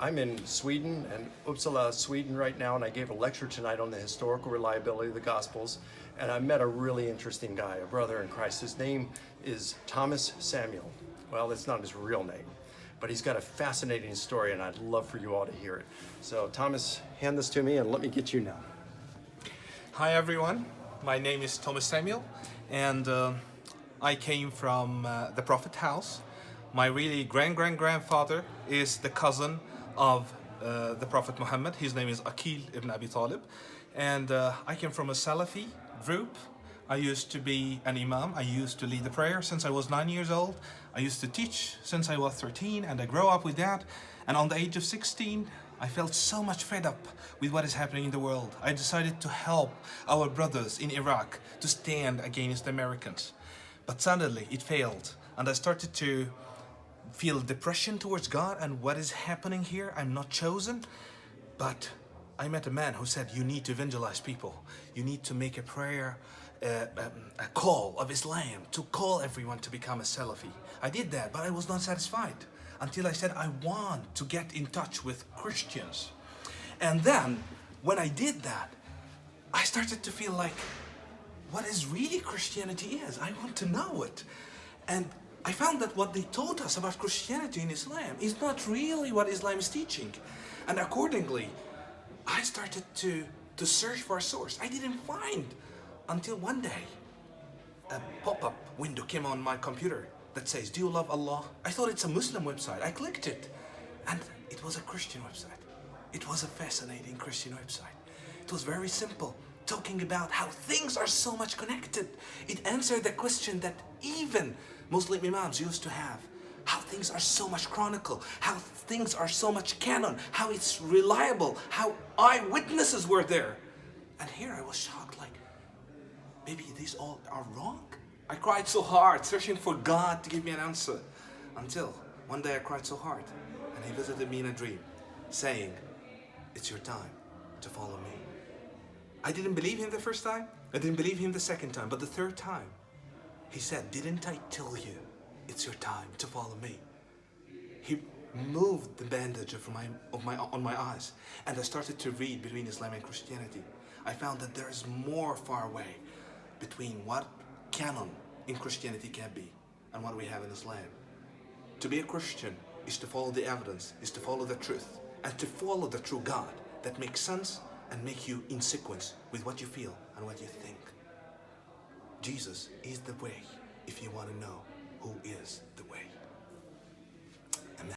I'm in Sweden and Uppsala, Sweden right now, and I gave a lecture tonight on the historical reliability of the Gospels. And I met a really interesting guy, a brother in Christ. His name is Thomas Samuel. Well, that's not his real name, but he's got a fascinating story, and I'd love for you all to hear it. So, Thomas, hand this to me and let me get you now. Hi everyone, my name is Thomas Samuel, and I came from the Prophet house. My really grandfather is the cousin of the Prophet Muhammad. His name is Aqil ibn Abi Talib, and I came from a Salafi group. I used to be an imam. I used to lead the prayer since I was 9 years old. I used to teach since I was 13, and I grew up with that. And on the age of 16, I felt so much fed up with what is happening in the world. I decided to help our brothers in Iraq to stand against the Americans. But suddenly it failed, and I started to feel depression towards God and what is happening here. I'm not chosen. But I met a man who said, you need to evangelize people. You need to make a prayer, a call of Islam, to call everyone to become a Salafi. I did that, but I was not satisfied until I said, I want to get in touch with Christians. And then, when I did that, I started to feel like, what is really Christianity is? I want to know it. And I found that what they taught us about Christianity in Islam is not really what Islam is teaching. And accordingly, I started to search for a source. I didn't find until one day a pop-up window came on my computer that says, do you love Allah? I thought it's a Muslim website. I clicked it, and it was a Christian website. It was a fascinating Christian website. It was very simple, talking about how things are so much connected. It answered the question that even Muslim imams used to have. How things are so much chronicle, how things are so much canon, how it's reliable, how eyewitnesses were there. And here I was shocked, like, maybe these all are wrong? I cried so hard, searching for God to give me an answer. Until one day I cried so hard, and he visited me in a dream, saying, it's your time to follow me. I didn't believe him the first time, I didn't believe him the second time, but the third time, he said, didn't I tell you it's your time to follow me? He moved the bandage on my eyes, and I started to read between Islam and Christianity. I found that there is more far away between what canon in Christianity can be and what we have in Islam. To be a Christian is to follow the evidence, is to follow the truth, and to follow the true God that makes sense and make you in sequence with what you feel and what you think. Jesus is the way if you want to know who is the way.